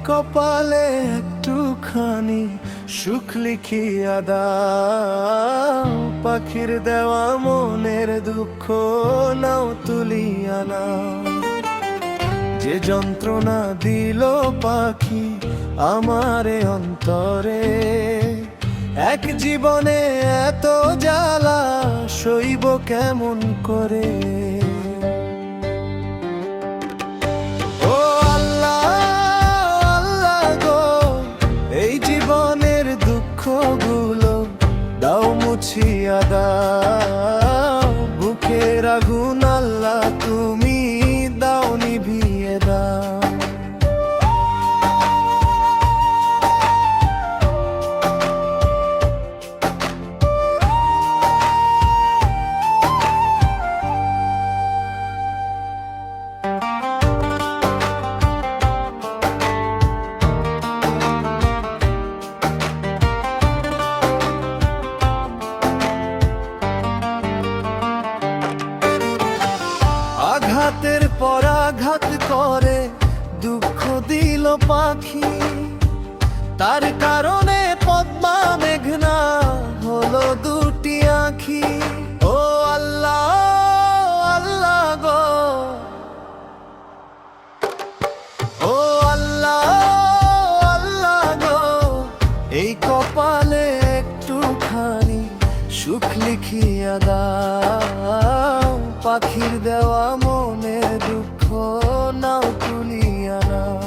কপালে একটুখানি সুখ লিখিয়া দাও, পাখির দেওয়া মনের দুঃখ নাও তুলিয়া নাও। যে যন্ত্রণা দিল পাখি আমারে অন্তরে, এক জীবনে এত জ্বালা সইব কেমন করে। ও আল্লাহ আল্লাহ গো, এই জীবনের দুঃখগুলো দাও মুছিয়া দাও, বুকের আগুন আল্লাহ তুমি দাও নিভিয়ে দাও। আঘাতের পর আঘাত করে দুঃখ দিল পাখি, তার কারণে পদ্মা মেঘনা হলো দুটি আঁখি। ও আল্লাহ আল্লাহ গো, ও আল্লাহ আল্লাহ গো, এই কপালে একটুখানি সুখ লিখিয়া দাও, পাখির দেওয়া মনে দুঃখ নাও তুলিয়া নাও।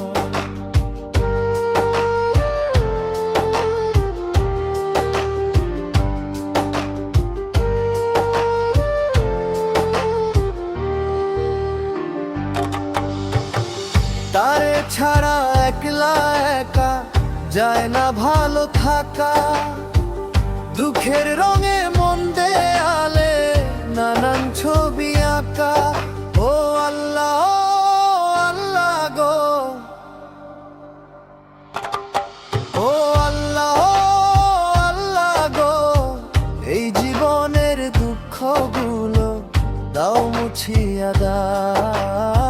তারে ছাড়া একলা একা যায় না ভালো থাকা, দুঃখের রঙে মন দেয়ালে নানান ছবি আঁকা। ও আল্লাহ আল্লাহ গো, ও আল্লাহ আল্লাহ গো, এই জীবনের দুঃখগুলো দাও মুছিয়া দাও,